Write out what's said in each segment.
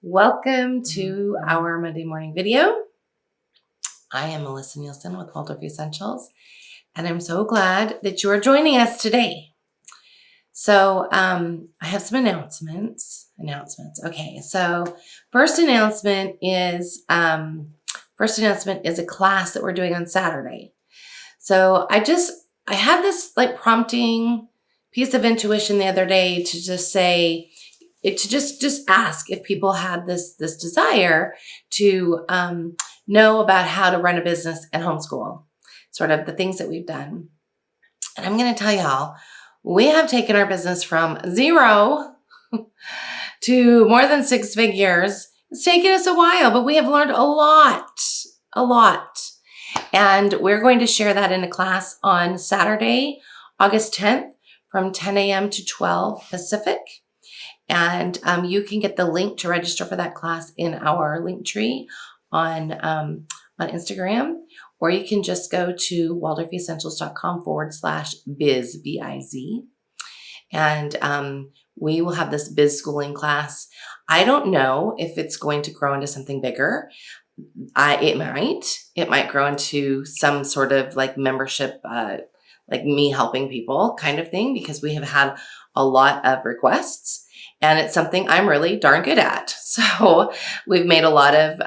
Welcome to our Monday morning video. I am Melisa Nielsen with Waldorf Essentials, and I'm so glad that you are joining us today. So I have some announcements. Okay, so first announcement is a class that we're doing on Saturday. So I had this prompting piece of intuition the other day to just say, just ask if people had this desire to know about how to run a business and homeschool, sort of the things that we've done. And I'm going to tell y'all, we have taken our business from 0 to more than 6 figures. It's taken us a while, but we have learned a lot. And we're going to share that in a class on Saturday, August 10th from 10 a.m. to 12 Pacific. And you can get the link to register for that class in our link tree on Instagram, or you can just go to waldorfessentials.com/biz, B-I-Z. And we will have this biz schooling class. I don't know if it's going to grow into something bigger. It might grow into some sort of membership, like me helping people kind of thing, because we have had a lot of requests. And it's something I'm really darn good at. So we've made a lot of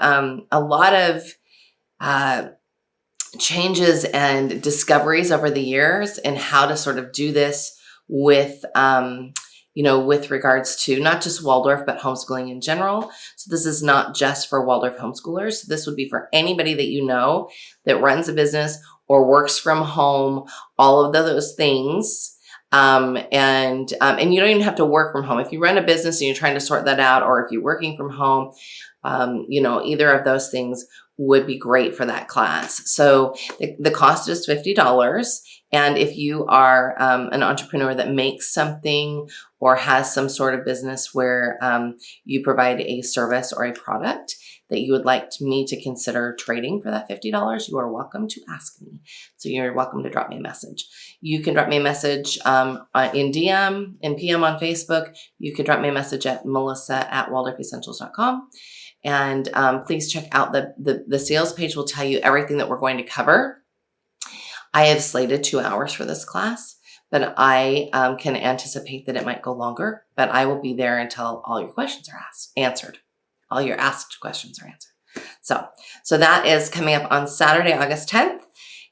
changes and discoveries over the years in how to sort of do this with regards to not just Waldorf, but homeschooling in general. So this is not just for Waldorf homeschoolers. This would be for anybody that you know that runs a business or works from home, all of those things. And you don't even have to work from home. If you run a business and you're trying to sort that out, or if you're working from home, either of those things would be great for that class. So the cost is $50. And if you are an entrepreneur that makes something or has some sort of business where you provide a service or a product that you would like me to consider trading for that $50, you are welcome to ask me. So you're welcome to drop me a message. You can drop me a message in DM and PM on Facebook. You can drop me a message at melissa@waldorfessentials.com. And please check out the sales page. Will tell you everything that we're going to cover. I have slated 2 hours for this class, but I can anticipate that it might go longer, but I will be there until all your questions are answered. All your asked questions are answered. So that is coming up on Saturday, August 10th.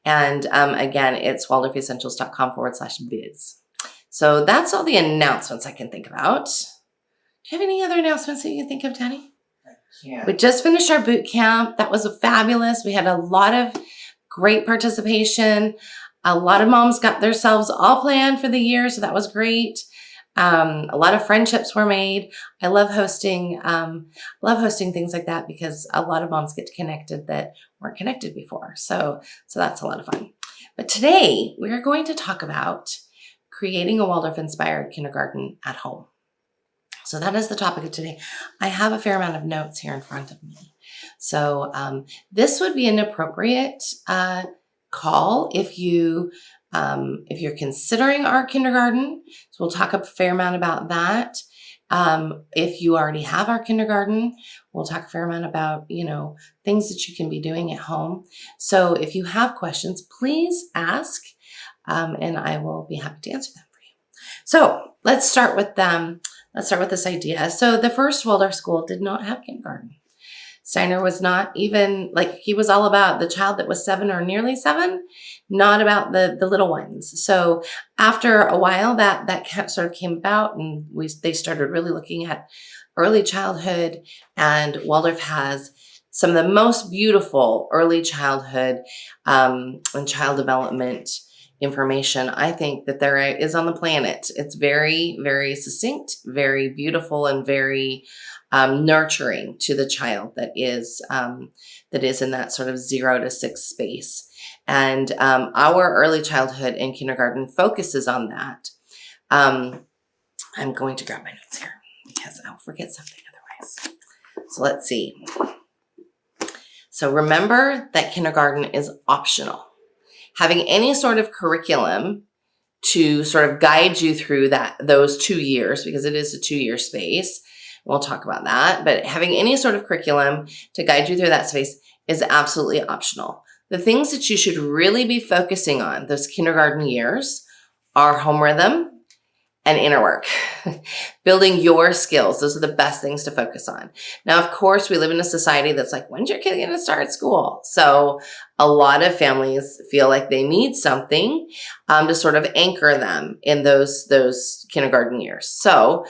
And again, it's waldorfessentials.com/biz. So that's all the announcements I can think about. Do you have any other announcements that you can think of, Danny? Yeah. We just finished our boot camp. That was fabulous. We had a lot of great participation. A lot of moms got themselves all planned for the year, so that was great. A lot of friendships were made. I love hosting things like that because a lot of moms get connected that weren't connected before. So that's a lot of fun. But today we are going to talk about creating a Waldorf-inspired kindergarten at home. So that is the topic of today. I have a fair amount of notes here in front of me. So this would be an appropriate call if you're considering our kindergarten. So we'll talk a fair amount about that. If you already have our kindergarten, we'll talk a fair amount about, things that you can be doing at home. So if you have questions, please ask, and I will be happy to answer them for you. So let's start with this idea. So the first Waldorf school did not have kindergarten. Steiner was not even, he was all about the child that was 7 or nearly 7, not about the little ones. So after a while that sort of came about, and they started really looking at early childhood, and Waldorf has some of the most beautiful early childhood and child development information I think that there is on the planet. It's very, very succinct, very beautiful, and very nurturing to the child that is in that sort of 0 to 6 space. And our early childhood and kindergarten focuses on that. I'm going to grab my notes here because I'll forget something otherwise. So let's see. So remember that kindergarten is optional. Having any sort of curriculum to sort of guide you through those 2 years, because it is a 2-year space, We'll talk about that. But having any sort of curriculum to guide you through that space is absolutely optional. The things that you should really be focusing on those kindergarten years are home rhythm and inner work. Building your skills. Those are the best things to focus on. Now, of course, we live in a society that's like, when's your kid going to start school? So a lot of families feel like they need something to sort of anchor them in those kindergarten years. So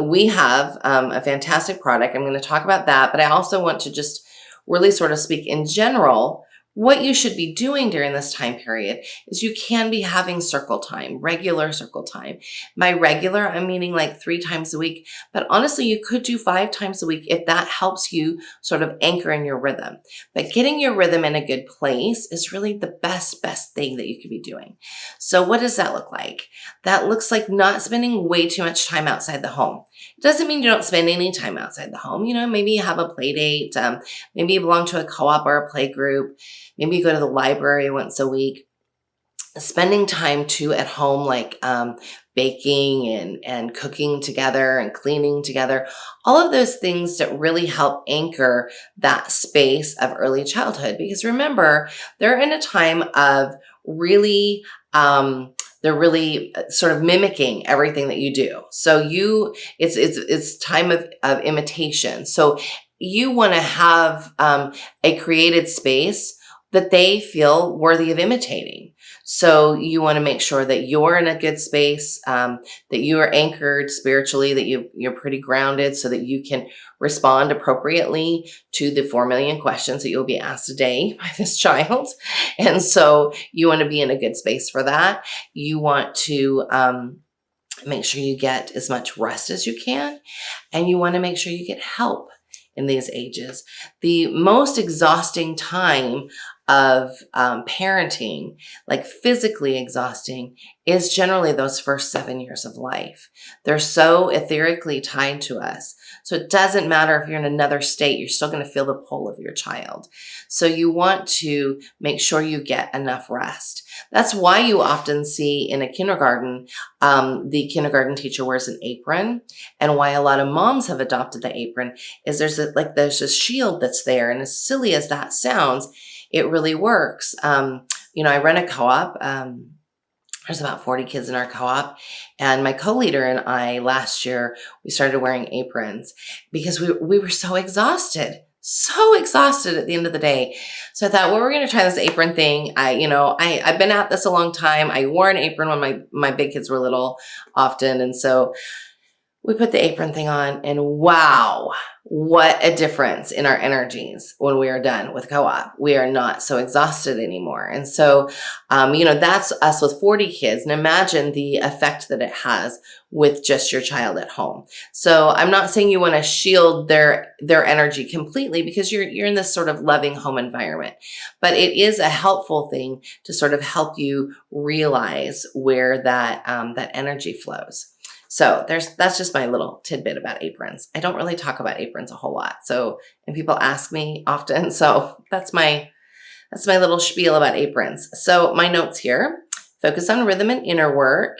we have a fantastic product. I'm going to talk about that, but I also want to just really sort of speak in general. What you should be doing during this time period is you can be having circle time, regular circle time. By regular, I'm meaning like 3 times a week, but honestly, you could do 5 times a week if that helps you sort of anchor in your rhythm. But getting your rhythm in a good place is really the best thing that you could be doing. So what does that look like? That looks like not spending way too much time outside the home. It doesn't mean you don't spend any time outside the home. Maybe you have a play date. Maybe you belong to a co-op or a play group. Maybe you go to the library once a week. Spending time too at home, like baking and cooking together and cleaning together. All of those things that really help anchor that space of early childhood. Because remember, they're in a time of really they're really sort of mimicking everything that you do. So it's time of imitation. So you want to have a created space that they feel worthy of imitating. So you want to make sure that you're in a good space, that you are anchored spiritually, that you're pretty grounded so that you can respond appropriately to the 4 million questions that you'll be asked a day by this child. And so you want to be in a good space for that. You want to make sure you get as much rest as you can, and you want to make sure you get help in these ages. The most exhausting time of parenting, like physically exhausting, is generally those first 7 years of life. They're so etherically tied to us. So it doesn't matter if you're in another state, you're still going to feel the pull of your child. So you want to make sure you get enough rest. That's why you often see in a kindergarten, the kindergarten teacher wears an apron, and why a lot of moms have adopted the apron is there's a shield that's there, and as silly as that sounds, it really works. I run a co-op. There's about 40 kids in our co-op, and my co-leader and I last year, we started wearing aprons because we were so exhausted at the end of the day. So I thought, well, we're going to try this apron thing. I've been at this a long time. I wore an apron when my big kids were little often. And so we put the apron thing on, and wow, what a difference in our energies when we are done with co-op. We are not so exhausted anymore. And so, that's us with 40 kids. And imagine the effect that it has with just your child at home. So I'm not saying you want to shield their energy completely, because you're in this sort of loving home environment, but it is a helpful thing to sort of help you realize where that energy flows. So that's just my little tidbit about aprons. I don't really talk about aprons a whole lot. And people ask me often. So that's my little spiel about aprons. So my notes here: focus on rhythm and inner work.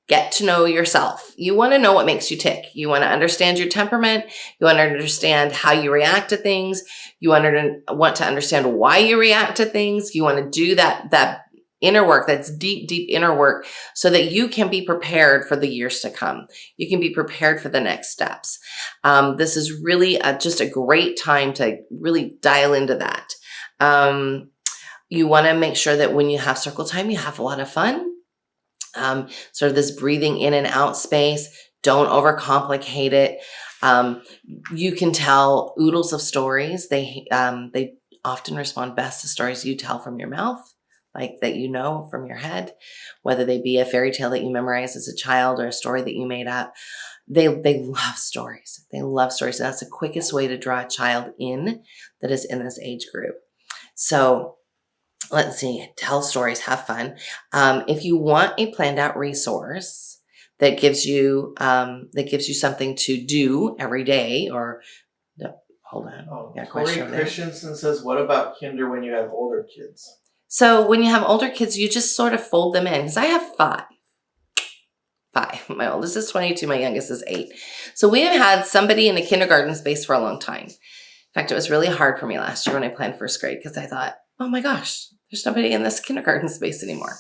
Get to know yourself. You want to know what makes you tick. You want to understand your temperament. You want to understand how you react to things. You want to understand why you react to things. You want to do that inner work, that's deep inner work, so that you can be prepared for the years to come. You can be prepared for the next steps. This is really just a great time to really dial into that. You want to make sure that when you have circle time, you have a lot of fun. Sort of this breathing in and out space. Don't overcomplicate it. You can tell oodles of stories. They often respond best to stories you tell from your mouth, like that from your head, whether they be a fairy tale that you memorized as a child or a story that you made up. They love stories. They love stories. And that's the quickest way to draw a child in that is in this age group. So let's see, tell stories, have fun. If you want a planned out resource that gives you something to do every day, or hold on. Oh, Corey Christensen says, what about kinder when you have older kids? So when you have older kids, you just sort of fold them in, because I have five. My oldest is 22, my youngest is 8. So we have had somebody in the kindergarten space for a long time. In fact, it was really hard for me last year when I planned first grade because I thought, oh my gosh, there's nobody in this kindergarten space anymore.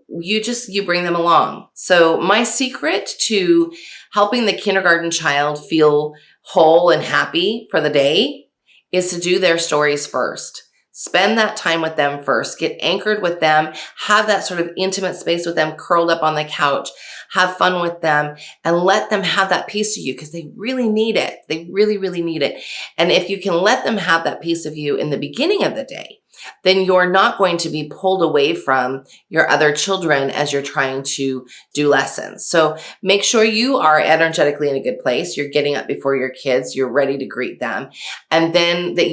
You bring them along. So my secret to helping the kindergarten child feel whole and happy for the day is to do their stories first. Spend that time with them first, get anchored with them, have that sort of intimate space with them, curled up on the couch, have fun with them, and let them have that piece of you because they really need it. They really, really need it. And if you can let them have that piece of you in the beginning of the day, then you're not going to be pulled away from your other children as you're trying to do lessons. So make sure you are energetically in a good place. You're getting up before your kids. You're ready to greet them. And then that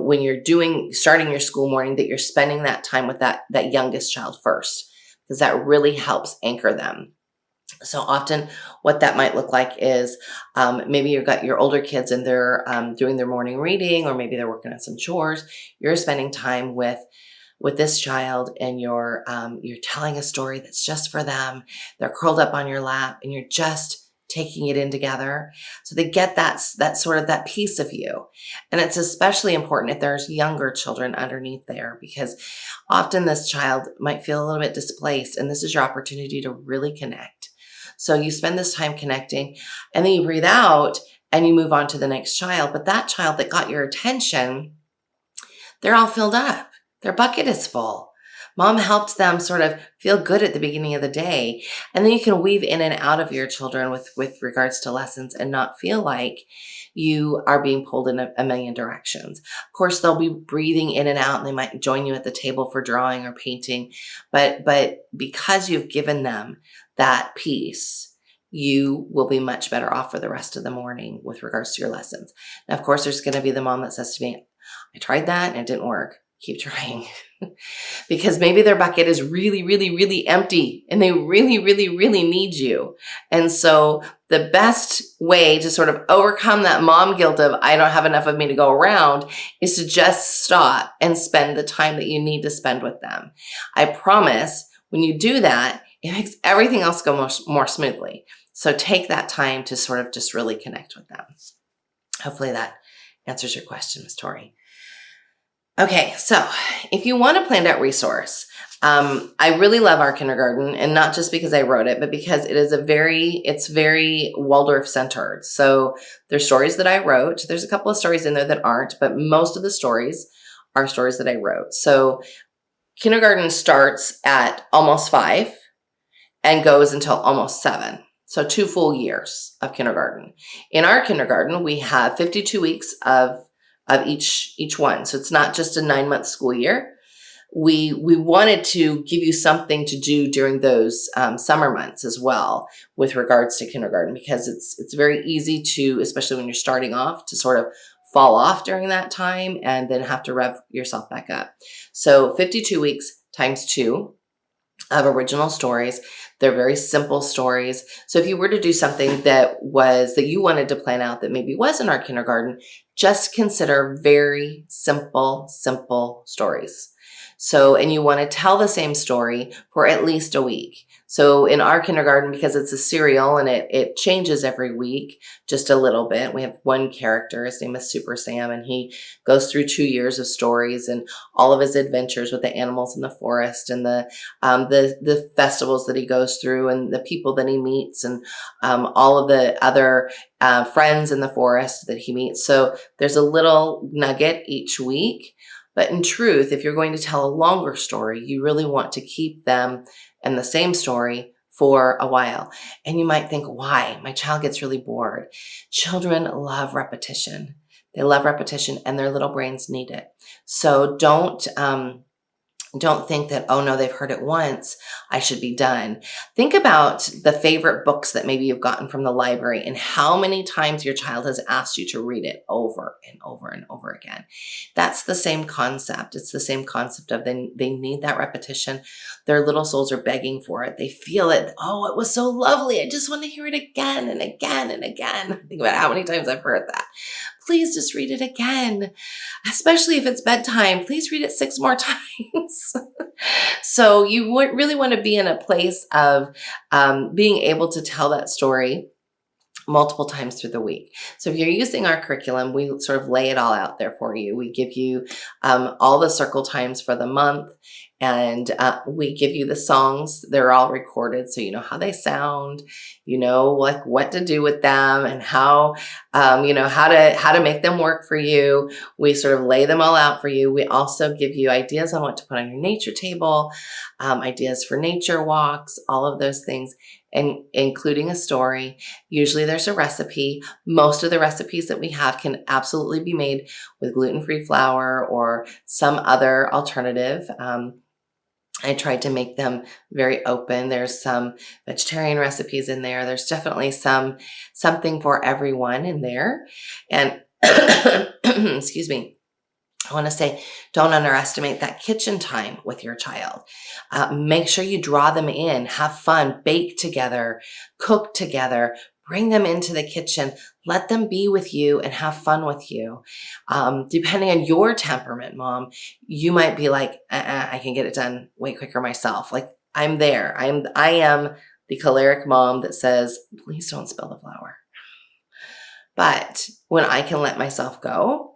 when you're starting your school morning, that you're spending that time with that youngest child first, because that really helps anchor them. So often what that might look like is maybe you've got your older kids and they're doing their morning reading, or maybe they're working on some chores. You're spending time with this child and you're telling a story that's just for them. They're curled up on your lap and you're just taking it in together. So they get that sort of that piece of you. And it's especially important if there's younger children underneath there, because often this child might feel a little bit displaced, and this is your opportunity to really connect. So you spend this time connecting and then you breathe out and you move on to the next child. But that child that got your attention, they're all filled up. Their bucket is full. Mom helped them sort of feel good at the beginning of the day. And then you can weave in and out of your children with regards to lessons and not feel like you are being pulled in a million directions. Of course, they'll be breathing in and out and they might join you at the table for drawing or painting. But because you've given them that piece, you will be much better off for the rest of the morning with regards to your lessons. Now, of course, there's going to be the mom that says to me, I tried that and it didn't work. Keep trying. Because maybe their bucket is really, really, really empty and they really, really, really need you. And so the best way to sort of overcome that mom guilt of I don't have enough of me to go around is to just stop and spend the time that you need to spend with them. I promise when you do that, it makes everything else go more smoothly. So take that time to sort of just really connect with them. Hopefully that answers your question, Ms. Tori. Okay, so if you want a planned out resource, I really love our kindergarten, and not just because I wrote it, but because it's very Waldorf centered. So there's stories that I wrote. There's a couple of stories in there that aren't, but most of the stories are stories that I wrote. So kindergarten starts at almost 5 and goes until almost 7. So 2 full years of kindergarten. In our kindergarten, we have 52 weeks of each one. So it's not just a 9-month school year. We wanted to give you something to do during those summer months as well with regards to kindergarten, because it's very easy to, especially when you're starting off, to sort of fall off during that time and then have to rev yourself back up. So 52 weeks times 2 of original stories. They're very simple stories. So if you were to do something that you wanted to plan out that maybe was in our kindergarten, just consider very simple stories. So, and you want to tell the same story for at least a week. So in our kindergarten, because it's a serial and it changes every week just a little bit, we have one character, his name is Super Sam, and he goes through 2 years of stories and all of his adventures with the animals in the forest and the festivals that he goes through and the people that he meets and all of the other friends in the forest that he meets. So there's a little nugget each week. But in truth, if you're going to tell a longer story, you really want to keep them in the same story for a while. And you might think, why? My child gets really bored. Children love repetition. They love repetition and their little brains need it. So don't think that, oh no, they've heard it once, I should be done. Think about the favorite books that maybe you've gotten from the library and how many times your child has asked you to read it over and over and over again. That's the same concept. It's the same concept of they need that repetition. Their little souls are begging for it. They feel it. Oh, it was so lovely. I just want to hear it again and again and again. Think about how many times I've heard that. please just read it again. Especially if it's bedtime, please read it 6 more times. So you would really want to be in a place of being able to tell that story multiple times through the week. So if you're using our curriculum, we sort of lay it all out there for you. We give you all the circle times for the month, and we give you the songs. They're all recorded, so you know how they sound, you know, like what to do with them, and how, you know, how to make them work for you. We sort of lay them all out for you. We also give you ideas on what to put on your nature table, ideas for nature walks, all of those things, and including a story. Usually there's a recipe. Most of the recipes that we have can absolutely be made with gluten-free flour or some other alternative. I tried to make them very open. There's some vegetarian recipes in there. There's definitely something for everyone in there. And excuse me. I want to say, don't underestimate that kitchen time with your child. Make sure you draw them in, have fun, bake together, cook together, bring them into the kitchen, let them be with you and have fun with you. Depending on your temperament, Mom, you might be like, I can get it done way quicker myself. Like, I'm there. I am the choleric mom that says, please don't spill the flour. But when I can let myself go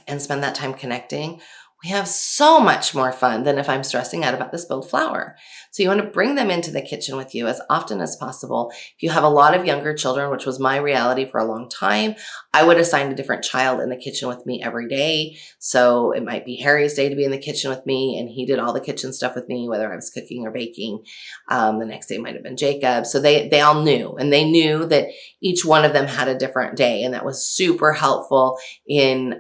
and spend that time connecting, we have so much more fun than if I'm stressing out about the spilled flour. So you want to bring them into the kitchen with you as often as possible. If you have a lot of younger children, which was my reality for a long time, I would assign a different child in the kitchen with me every day. So it might be Harry's day to be in the kitchen with me, and he did all the kitchen stuff with me, whether I was cooking or baking. The next day might have been Jacob. So they all knew, and they knew that each one of them had a different day, and that was super helpful in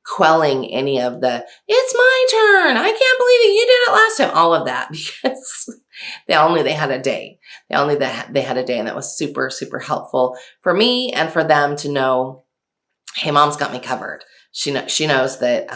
quelling any of the, it's my turn, I can't believe it, you did it last time, all of that, because they had a day. They had a day, and that was super, super helpful for me and for them to know, hey, Mom's got me covered. She knows that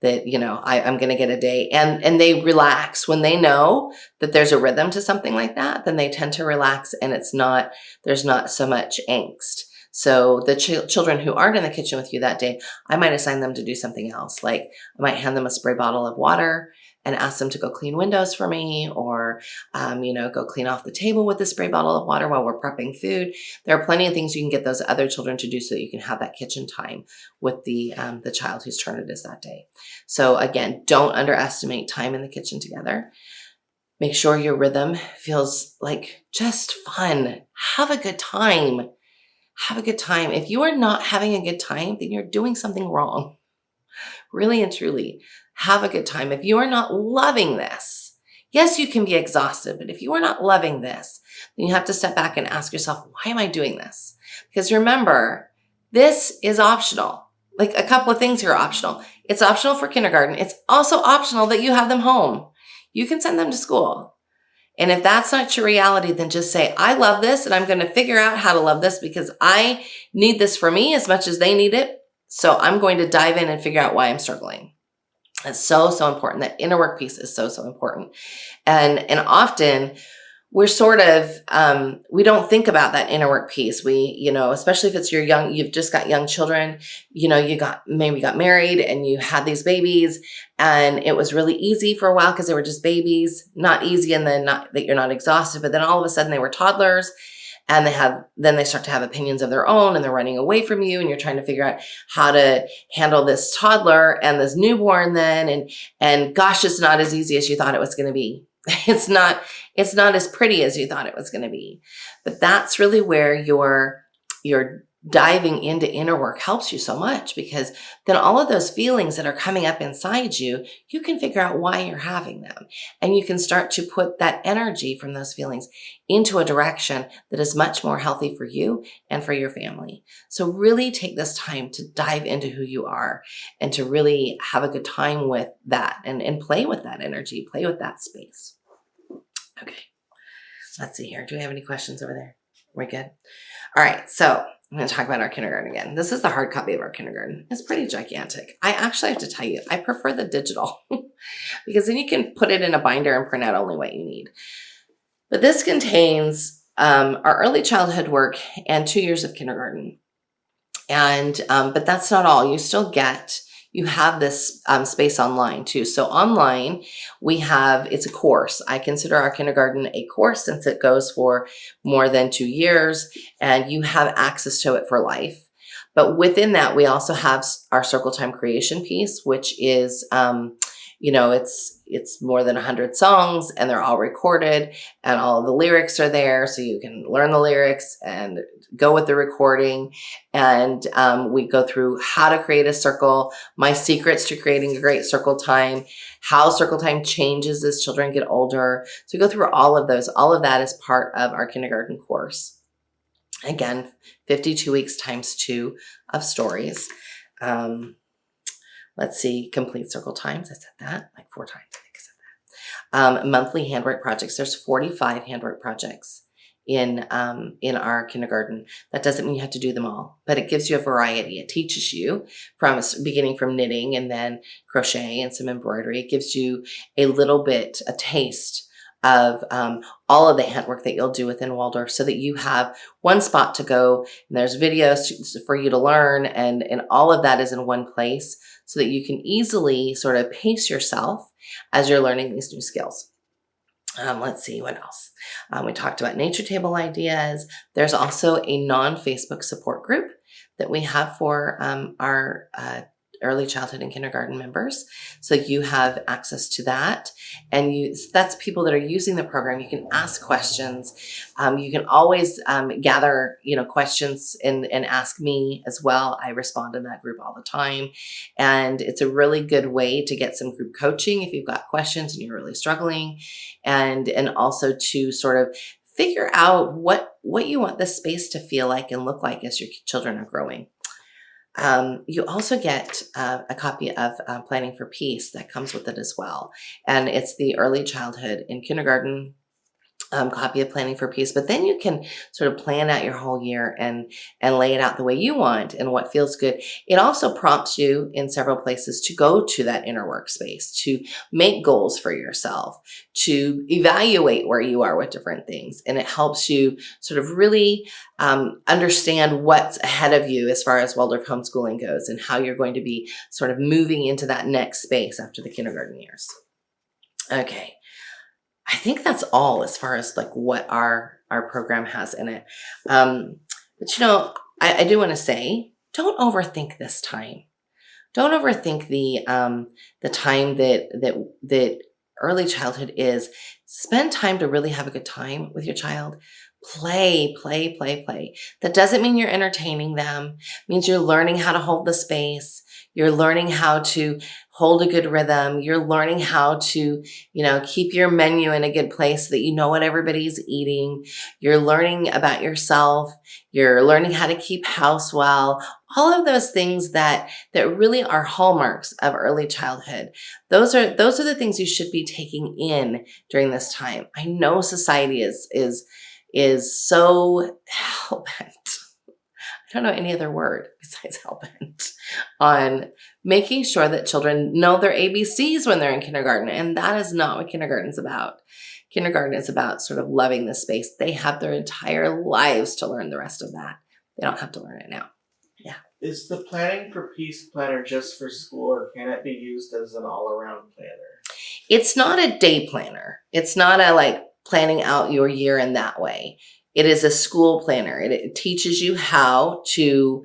that, you know, I'm going to get a day, and they relax when they know that there's a rhythm to something like that. Then they tend to relax, and there's not so much angst. So the children who aren't in the kitchen with you that day, I might assign them to do something else. Like I might hand them a spray bottle of water and ask them to go clean windows for me, or, you know, go clean off the table with the spray bottle of water while we're prepping food. There are plenty of things you can get those other children to do so that you can have that kitchen time with the child whose turn it is that day. So again, don't underestimate time in the kitchen together. Make sure your rhythm feels like just fun. Have a good time. Have a good time. If you are not having a good time, then you're doing something wrong. Really and truly, have a good time. If you are not loving this, yes, you can be exhausted, but if you are not loving this, then you have to step back and ask yourself, why am I doing this? Because remember, this is optional. Like a couple of things here are optional. It's optional for kindergarten. It's also optional that you have them home. You can send them to school. And if that's not your reality, then just say, I love this, and I'm going to figure out how to love this because I need this for me as much as they need it. So I'm going to dive in and figure out why I'm struggling. It's so, so important. That inner work piece is so, so important. And often we're sort of, we don't think about that inner work piece. We, you know, especially if it's you've just got young children, you know, maybe got married and you had these babies, and it was really easy for a while because they were just babies, not easy. And then not that you're not exhausted, but then all of a sudden they were toddlers, and then they start to have opinions of their own, and they're running away from you, and you're trying to figure out how to handle this toddler and this newborn then. And gosh, it's not as easy as you thought it was going to be. It's not as pretty as you thought it was going to be. But that's really where your diving into inner work helps you so much, because then all of those feelings that are coming up inside you, you can figure out why you're having them. And you can start to put that energy from those feelings into a direction that is much more healthy for you and for your family. So really take this time to dive into who you are and to really have a good time with that and play with that energy, play with that space. Okay, let's see here. Do we have any questions over there? We're good. All right, so I'm going to talk about our kindergarten again. This is the hard copy of our kindergarten. It's pretty gigantic. I actually have to tell you, I prefer the digital because then you can put it in a binder and print out only what you need. But this contains our early childhood work and 2 years of kindergarten. And, but that's not all. You have this space online too. So online, it's a course. I consider our kindergarten a course since it goes for more than 2 years and you have access to it for life. But within that, we also have our circle time creation piece, which is, it's more than 100 songs and they're all recorded and all of the lyrics are there. So you can learn the lyrics and go with the recording. And we go through how to create a circle, my secrets to creating a great circle time, how circle time changes as children get older. So we go through all of those. All of that is part of our kindergarten course. Again, 52 weeks times 2 of stories. Let's see, complete circle times. I said that like 4 times. I think I said that. Monthly handwork projects. There's 45 handwork projects in our kindergarten. That doesn't mean you have to do them all, but it gives you a variety. It teaches you beginning from knitting and then crochet and some embroidery. It gives you a taste of all of the handwork that you'll do within Waldorf so that you have one spot to go and there's videos for you to learn and all of that is in one place so that you can easily sort of pace yourself as you're learning these new skills. Let's see what else. We talked about nature table ideas. There's also a non-Facebook support group that we have for our early childhood and kindergarten members. So you have access to that. And that's people that are using the program. You can ask questions. You can always gather, questions and ask me as well. I respond in that group all the time. And it's a really good way to get some group coaching if you've got questions and you're really struggling. And also to sort of figure out what you want the space to feel like and look like as your children are growing. You also get a copy of Planning for Peace that comes with it as well. And it's the early childhood and kindergarten copy of Planning for Peace. But then you can sort of plan out your whole year and lay it out the way you want and what feels good. It also prompts you in several places to go to that inner workspace, to make goals for yourself, to evaluate where you are with different things. And it helps you sort of really understand what's ahead of you as far as Waldorf homeschooling goes and how you're going to be sort of moving into that next space after the kindergarten years. Okay. I think that's all as far as like what our program has in it. But I do want to say, don't overthink this time. Don't overthink the time that early childhood is. Spend time to really have a good time with your child. Play. That doesn't mean you're entertaining them. It means you're learning how to hold the space. You're learning how to hold a good rhythm. You're learning how to, keep your menu in a good place so that you know what everybody's eating. You're learning about yourself. You're learning how to keep house well. All of those things that really are hallmarks of early childhood. Those are the things you should be taking in during this time. I know society is so hell-bent. I don't know any other word besides hell-bent on making sure that children know their ABCs when they're in kindergarten. And that is not what kindergarten is about. Kindergarten is about sort of loving the space. They have their entire lives to learn the rest of that. They don't have to learn it now. Yeah. Is the Planning for Peace planner just for school or can it be used as an all-around planner? It's not a day planner. It's not a planning out your year in that way. It is a school planner. It teaches you how to,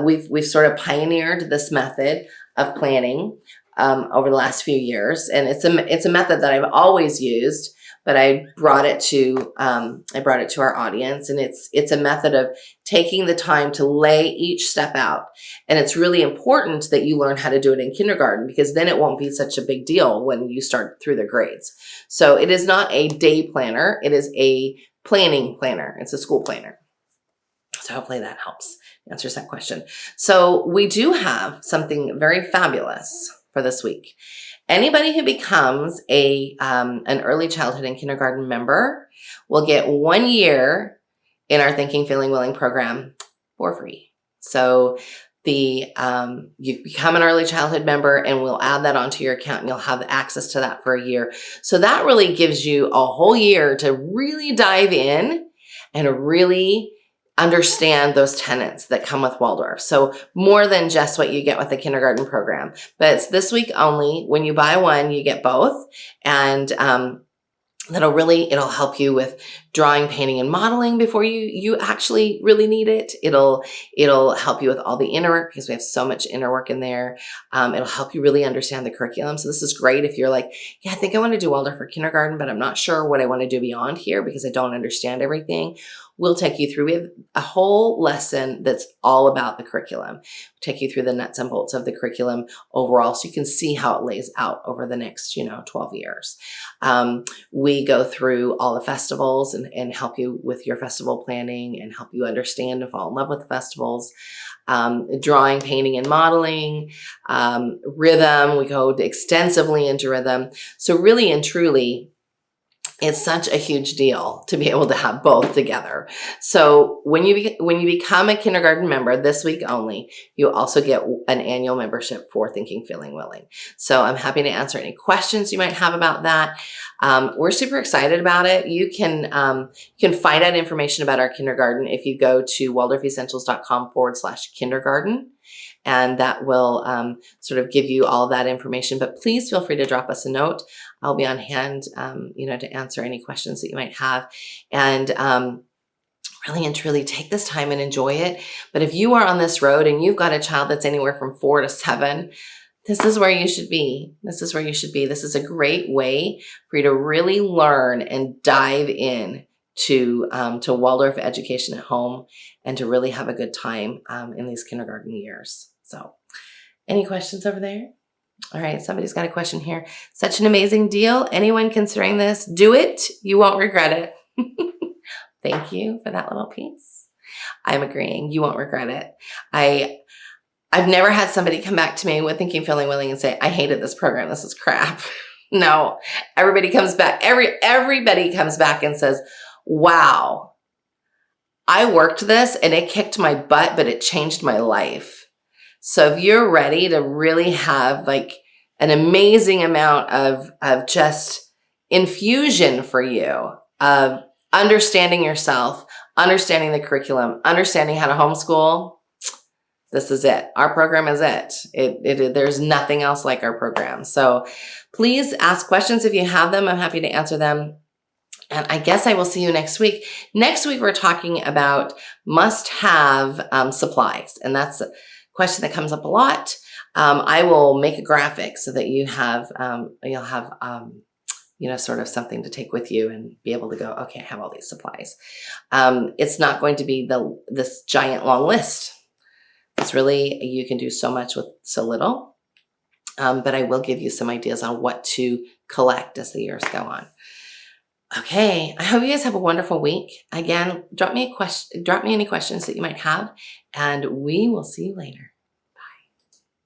we've sort of pioneered this method of planning over the last few years. And it's a method that I've always used, but I brought it to our audience. And it's a method of taking the time to lay each step out. And it's really important that you learn how to do it in kindergarten because then it won't be such a big deal when you start through the grades. So it is not a day planner. It is a planning planner. It's a school planner. So hopefully that helps answers that question. So we do have something very fabulous for this week. Anybody who becomes an early childhood and kindergarten member will get 1 year in our Thinking, Feeling, Willing program for free. So you become an early childhood member and we'll add that onto your account and you'll have access to that for a year. So that really gives you a whole year to really dive in and really understand those tenets that come with Waldorf. So more than just what you get with the kindergarten program, but it's this week only. When you buy one, you get both. And, it'll help you with drawing, painting, and modeling before you actually really need it. It'll help you with all the inner work because we have so much inner work in there. It'll help you really understand the curriculum. So this is great if you're like, yeah, I think I want to do Waldorf for kindergarten, but I'm not sure what I want to do beyond here because I don't understand everything. We'll take you through. We have a whole lesson that's all about the curriculum. We'll take you through the nuts and bolts of the curriculum overall so you can see how it lays out over the next, 12 years. We go through all the festivals and help you with your festival planning and help you understand and fall in love with the festivals. Drawing, painting, and modeling, rhythm. We go extensively into rhythm. So really and truly, it's such a huge deal to be able to have both together. So when you become a kindergarten member this week only, you also get an annual membership for Thinking, Feeling, Willing. So I'm happy to answer any questions you might have about that. We're super excited about it. You can find out information about our kindergarten if you go to waldorfessentials.com/kindergarten. And that will sort of give you all of that information. But please feel free to drop us a note. I'll be on hand, to answer any questions that you might have. And really and truly take this time and enjoy it. But if you are on this road and you've got a child that's anywhere from 4 to 7, this is where you should be. This is where you should be. This is a great way for you to really learn and dive in to Waldorf education at home and to really have a good time in these kindergarten years. So any questions over there? All right, somebody's got a question here. Such an amazing deal. Anyone considering this, do it. You won't regret it. Thank you for that little piece. I'm agreeing. You won't regret it. I've never had somebody come back to me with Thinking, Feeling, Willing and say, I hated this program. This is crap. No, everybody comes back. Everybody comes back and says, wow, I worked this and it kicked my butt, but it changed my life. So if you're ready to really have like an amazing amount of just infusion for you of understanding yourself, understanding the curriculum, understanding how to homeschool, this is it. Our program is it. There's nothing else like our program. So please ask questions if you have them. I'm happy to answer them. And I guess I will see you next week. Next week, we're talking about must-have supplies. And that's a question that comes up a lot. I will make a graphic so that you'll have sort of something to take with you and be able to go, okay, I have all these supplies. It's not going to be this giant long list. It's really, you can do so much with so little. But I will give you some ideas on what to collect as the years go on. Okay, I hope you guys have a wonderful week. Again, drop me any questions that you might have, and we will see you later.